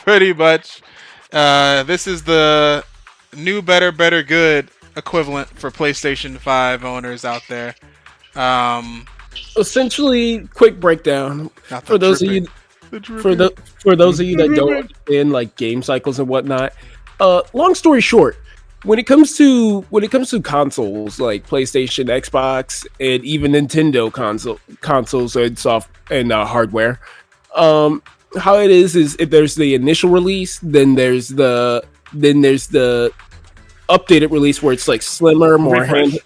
Pretty much. This is the new, better, better, good equivalent for PlayStation 5 owners out there. Um, Essentially, quick breakdown not for the those of dripping. you The for dripping. the for those of you that don't understand like game cycles and whatnot. Long story short, when it comes to consoles like PlayStation, Xbox, and even Nintendo consoles and hardware, how it is if there's the initial release, then there's the updated release where it's like slimmer, more Refresh.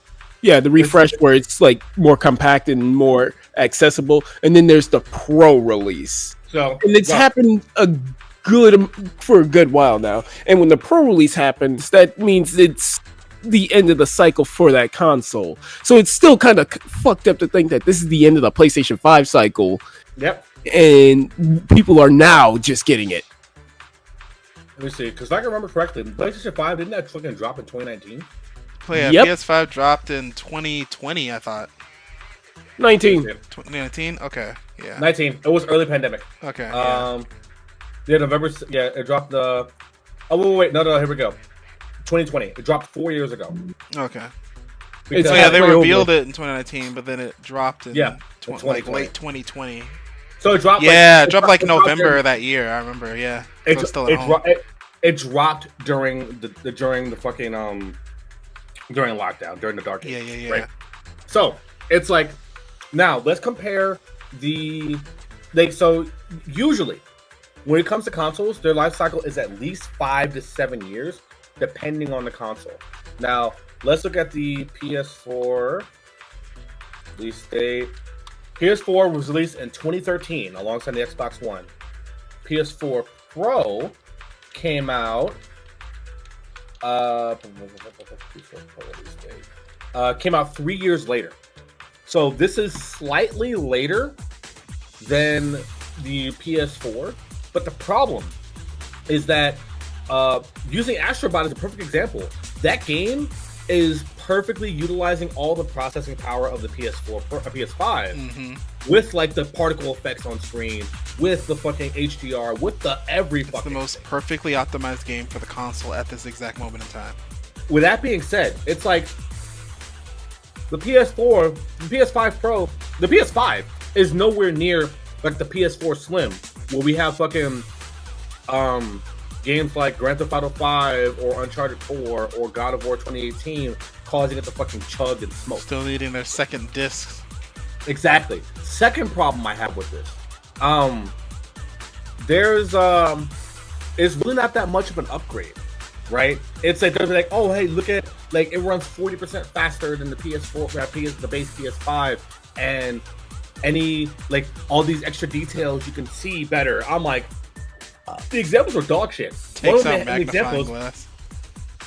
the refresh where it's like more compact and more accessible, and then there's the pro release, So and it's happened for a good while now. And when the pro release happens, that means it's the end of the cycle for that console. So it's still kind of fucked up to think that this is the end of the PlayStation 5 cycle, Yep. and people are now just getting it. Let me see, because if I can remember correctly, PlayStation 5 didn't that fucking drop in 2019? Yep. PS5 dropped in 2020, I thought. 19. 2019? Okay. Yeah. 19. It was early pandemic. Okay. Yeah. Yeah, November. Yeah, it dropped the. Oh wait, no, here we go. 2020. It dropped 4 years ago. Okay. Because So yeah, they halfway revealed over. it in 2019, but then it dropped in Yeah, like 2020. late 2020. So it dropped. Yeah, like, it dropped like November during- of that year. I remember. Yeah. It, I was still it, at home. it dropped during the fucking during lockdown, during the dark age. Yeah. Right? So it's like now let's compare the so usually when it comes to consoles, their life cycle is at least 5 to 7 years, depending on the console. Now let's look at the PS4 release date. PS4 was released in 2013 alongside the Xbox One. PS4 Pro came out. Came out 3 years later. So this is slightly later than the PS4. But the problem is that using Astrobot is a perfect example. That game is perfectly utilizing all the processing power of the PS4, PS5, with like the particle effects on screen, with the fucking HDR, with the every It's fucking the most perfectly optimized game for the console at this exact moment in time. With that being said, it's like the PS4, the PS5 Pro, the PS5 is nowhere near like the PS4 Slim, where we have fucking games like Grand Theft Auto 5 or Uncharted 4 or God of War 2018 causing it to fucking chug and smoke. Still needing their second discs. Exactly. Second problem I have with this, there's it's really not that much of an upgrade, right? It's like they're like, oh hey, look at like it runs 40% faster than the PS4, the base PS5, and any like all these extra details you can see better. I'm like, the examples were dog shit. Takes out magnifying glass.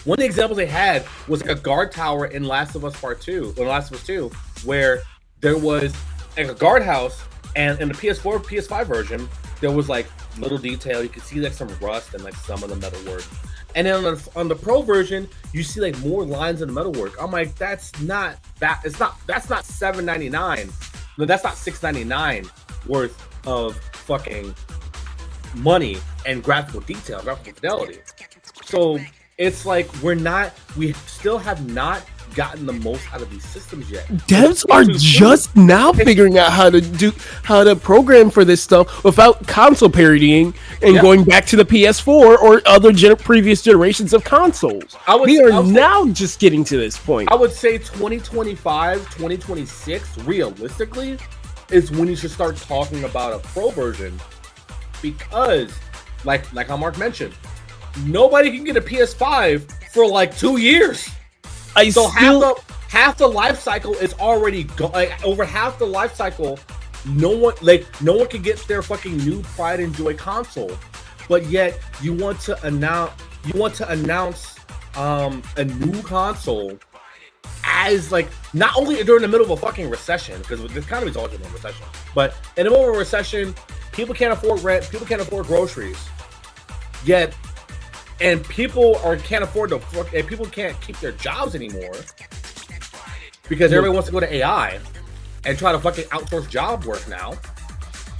One of the examples they had was like a guard tower in Last of Us Part 2, or Last of Us 2, where there was like a guardhouse, and in the PS4, PS5 version, there was like little detail. You could see like some rust and like some of the metalwork. And then on the Pro version, you see like more lines in the metalwork. I'm like, that's not $7.99. No, that's not $6.99 worth of fucking money and graphical detail, graphical fidelity. So it's like we still have not gotten the most out of these systems yet. Devs are just now figuring out how to program for this stuff without console parodying and going back to the PS4 or other previous generations of consoles. We are now just getting to this point. I would say 2025, 2026, realistically, is when you should start talking about a pro version, because, like how Mark mentioned, nobody can get a PS5 for like 2 years. Half the life cycle is already over half the life cycle. No one can get their fucking new pride and joy console, but yet you want to announce a new console as like not only during the middle of a fucking recession, because the economy is always in a recession, but in the middle of a recession, people can't afford rent, people can't afford groceries, and people can't afford and people can't keep their jobs anymore because everybody wants to go to AI and try to fucking outsource job work now.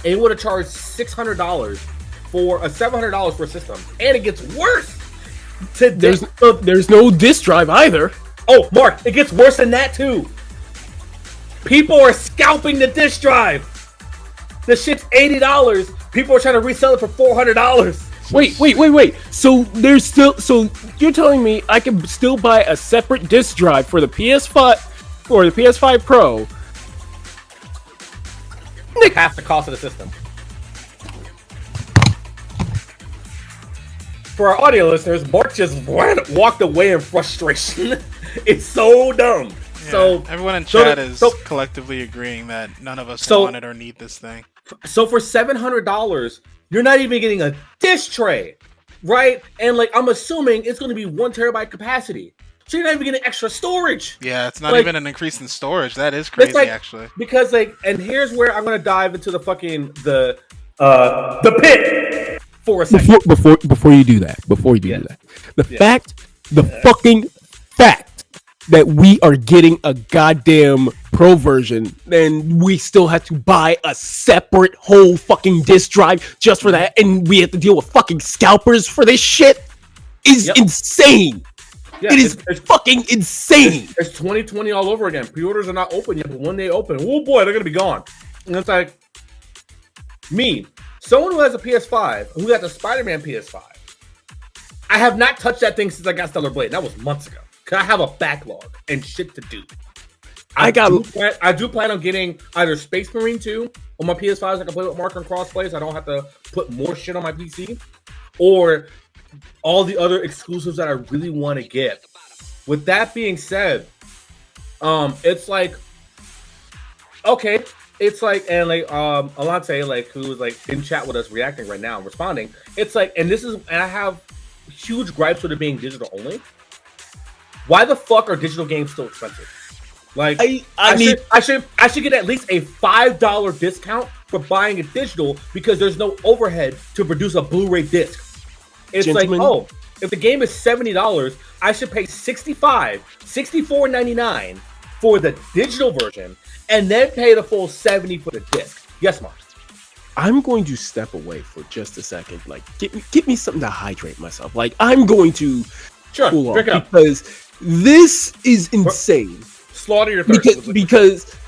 And you want to charge $600 for a $700 for a system, and it gets worse. There's no disk drive either. Oh, Mark, it gets worse than that too. People are scalping the disk drive. The shit's $80. People are trying to resell it for $400. Wait. So you're telling me I can still buy a separate disk drive for the PS5 or the PS5 Pro? Half the cost of the system. For our audio listeners, Mark just walked away in frustration. It's so dumb. Yeah, so everyone in chat is collectively agreeing that none of us want it or need this thing. So for $700, you're not even getting a disk tray, right? And like I'm assuming it's going to be 1 terabyte capacity, so you're not even getting extra storage. Yeah, it's not even an increase in storage. That is crazy, actually. Because and here's where I'm going to dive into the fucking the pit for a second. Before you do that, the fucking fact that we are getting a goddamn Pro version, and we still have to buy a separate whole fucking disk drive just for that, and we have to deal with fucking scalpers for this shit is insane. Yeah, it is fucking insane. It's 2020 all over again. Pre-orders are not open yet, but when they open, oh boy, they're gonna be gone. And it's like me, someone who has a PS5, who got the Spider-Man PS5. I have not touched that thing since I got Stellar Blade. That was months ago. Cause I have a backlog and shit to do. I do plan on getting either Space Marine 2 on my PS5 so I can play with Mark on crossplay so I don't have to put more shit on my PC, or all the other exclusives that I really want to get. With that being said, it's like, okay, it's like, and like Alante, like, who's like in chat with us reacting right now and responding, it's like, and I have huge gripes with it being digital only. Why the fuck are digital games still expensive? Like, I should get at least a $5 discount for buying a digital because there's no overhead to produce a Blu-ray disc. It's Gentlemen. Like, oh, if the game is $70, I should pay $64.99 for the digital version and then pay the full $70 for the disc. Yes, Mark. I'm going to step away for just a second. Like, get me something to hydrate myself. Like, I'm going to cool off because this is insane. Slaughter your thirst.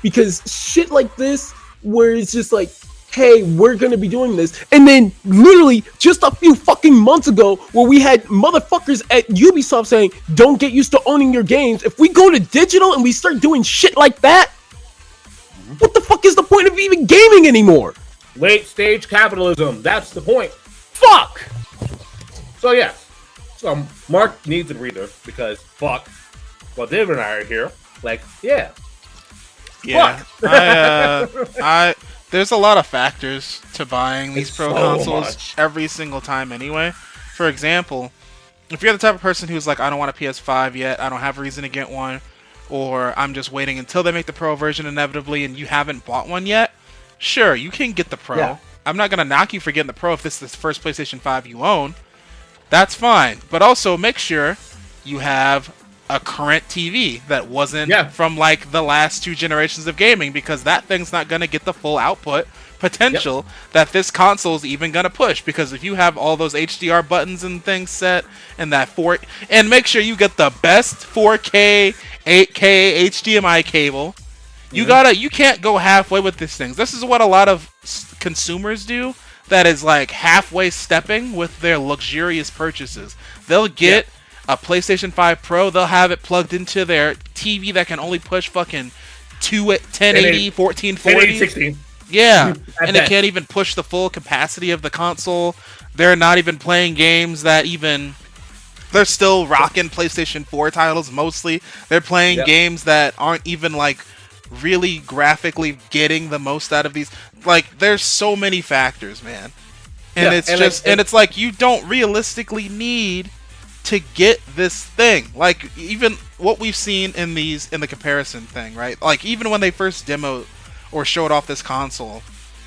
Because shit like this, where it's just like, hey, we're gonna be doing this, and then literally just a few fucking months ago, where we had motherfuckers at Ubisoft saying, "Don't get used to owning your games." If we go to digital and we start doing shit like that, what the fuck is the point of even gaming anymore? Late stage capitalism. That's the point. Fuck. So yeah. So Mark needs a breather because fuck. Well, David and I are here. Like, yeah. Fuck. There's a lot of factors to buying these Pro consoles every single time anyway. For example, if you're the type of person who's like, I don't want a PS5 yet, I don't have a reason to get one, or I'm just waiting until they make the Pro version inevitably and you haven't bought one yet, sure, you can get the Pro. Yeah. I'm not going to knock you for getting the Pro if this is the first PlayStation 5 you own. That's fine. But also make sure you have a current TV that wasn't from like the last 2 generations of gaming, because that thing's not going to get the full output potential that this console is even going to push. Because if you have all those HDR buttons and things set and that and make sure you get the best 4K 8K HDMI cable, you can't go halfway with these things. This is what a lot of consumers do, that is like halfway stepping with their luxurious purchases. They'll get a PlayStation 5 Pro, they'll have it plugged into their TV that can only push fucking 1080, 1440. 16. Yeah, and it can't even push the full capacity of the console. They're not even playing games that even... They're still rocking PlayStation 4 titles mostly. They're playing games that aren't even like really graphically getting the most out of these. Like, there's so many factors, man. And it's like you don't realistically need to get this thing. Like, even what we've seen in the comparison thing, right? Like, even when they first demoed or showed off this console,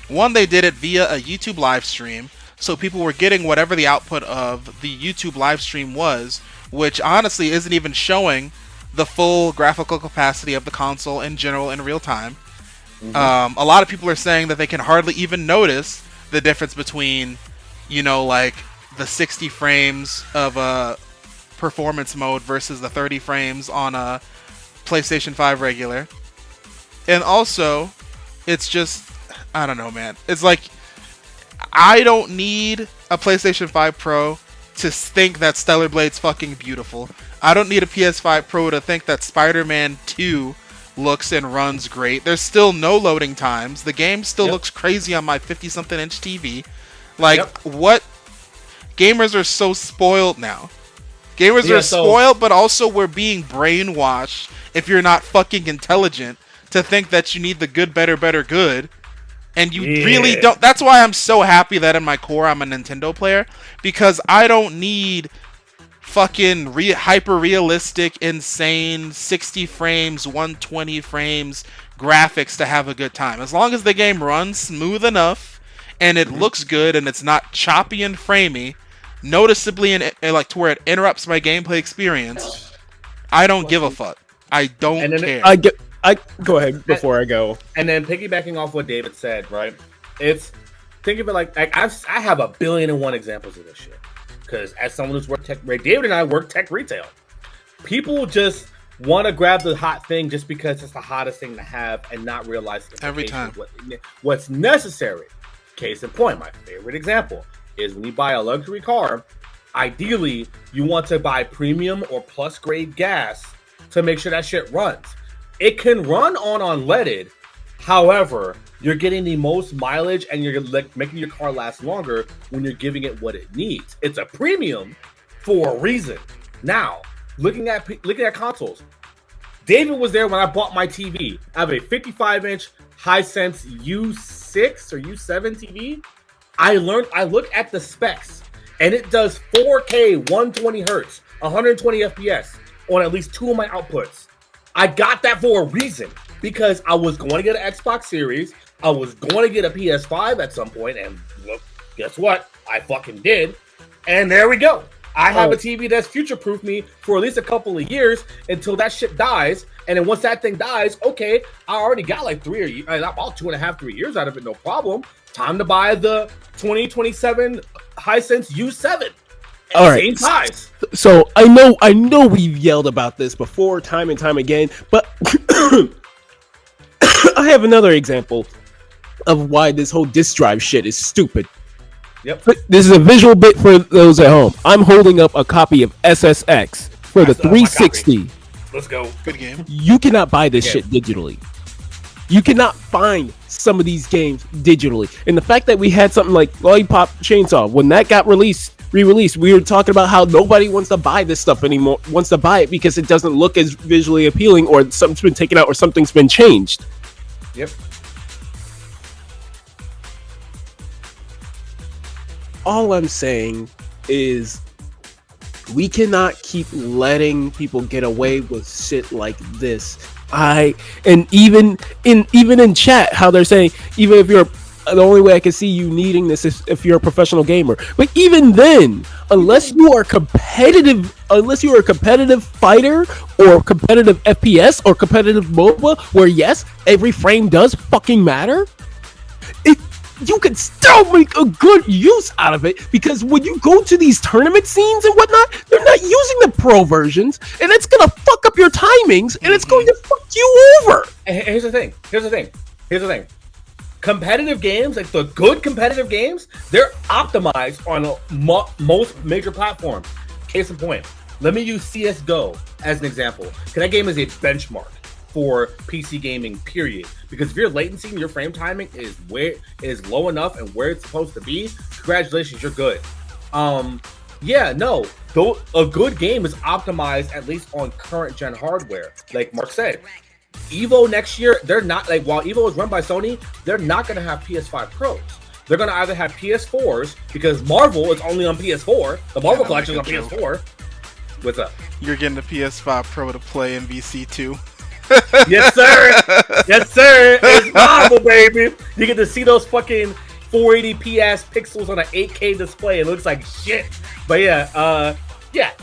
one, they did it via a YouTube live stream, so people were getting whatever the output of the YouTube live stream was, which honestly isn't even showing the full graphical capacity of the console in general in real time. A lot of people are saying that they can hardly even notice the difference between, like the 60 frames of a performance mode versus the 30 frames on a PlayStation 5 regular. And also, it's just, I don't know, man. It's like, I don't need a PlayStation 5 Pro to think that Stellar Blade's fucking beautiful. I don't need a PS5 Pro to think that Spider-Man 2 looks and runs great. There's still no loading times. The game still looks crazy on my 50-something inch TV. Like, what? Gamers are so spoiled now. Gamers are spoiled, but also we're being brainwashed, if you're not fucking intelligent, to think that you need the good, better, good. And you really don't. That's why I'm so happy that in my core I'm a Nintendo player, because I don't need fucking hyper-realistic, insane 60 frames, 120 frames graphics to have a good time. As long as the game runs smooth enough and it looks good and it's not choppy and framey, noticeably like to where it interrupts my gameplay experience, I don't give a fuck. I don't care. I go ahead before I go. And then piggybacking off what David said, right? Think of it like I have a billion and one examples of this shit. Because as someone who's worked tech, David and I work tech retail. People just want to grab the hot thing just because it's the hottest thing to have and not realize every time what's necessary. Case in point, my favorite example is when you buy a luxury car, ideally you want to buy premium or plus grade gas to make sure that shit runs. It can run on unleaded, however, you're getting the most mileage and you're making your car last longer when you're giving it what it needs. It's a premium for a reason. Now, looking at consoles, David was there when I bought my TV. I have a 55-inch Hisense U6 or U7 TV. I look at the specs, and it does 4K 120 hertz, 120 FPS on at least two of my outputs. I got that for a reason, because I was going to get an Xbox Series. I was going to get a PS5 at some point, and look, guess what? I fucking did. And there we go. I have a TV that's future-proofed me for at least a couple of years until that shit dies. And then once that thing dies, okay, I already got like about 2.5, 3 years out of it, no problem. Time to buy the 2027 Hisense U7. All right. Same size. So I know we've yelled about this before, time and time again, but I have another example of why this whole disk drive shit is stupid. Yep. This is a visual bit for those at home. I'm holding up a copy of SSX for the 360. Let's go. Good game. You cannot buy this shit digitally. You cannot find some of these games digitally. And the fact that we had something like Lollipop Chainsaw, when that got re-released, we were talking about how nobody wants to buy this stuff anymore, wants to buy it because it doesn't look as visually appealing, or something's been taken out, or something's been changed. Yep. All I'm saying is we cannot keep letting people get away with shit like this. And even in chat, how they're saying, even if you're, the only way I can see you needing this is if you're a professional gamer. But even then, unless you are a competitive fighter or competitive FPS or competitive MOBA, where yes, every frame does fucking matter, you can still make a good use out of it, because when you go to these tournament scenes and whatnot, they're not using the pro versions, and it's gonna fuck up your timings, and it's going to fuck you over. Here's the thing. Competitive games, like the good competitive games, they're optimized on most major platforms. Case in point, let me use CSGO as an example, because that game is a benchmark for PC gaming, period. Because if your latency and your frame timing is low enough and where it's supposed to be, congratulations, you're good. A good game is optimized at least on current gen hardware. Like Mark said, Evo next year, they're not, like, while Evo is run by Sony, they're not going to have PS5 Pros. They're going to either have PS4s, because Marvel is only on PS4. The Marvel collection is on PS4. What's up? You're getting the PS5 Pro to play MVC 2. Yes, sir. Yes, sir. It's Marvel, baby. You get to see those fucking 480p ass pixels on an 8K display. It looks like shit. But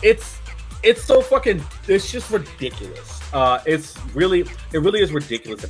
it's so fucking, it's just ridiculous. It really is ridiculous.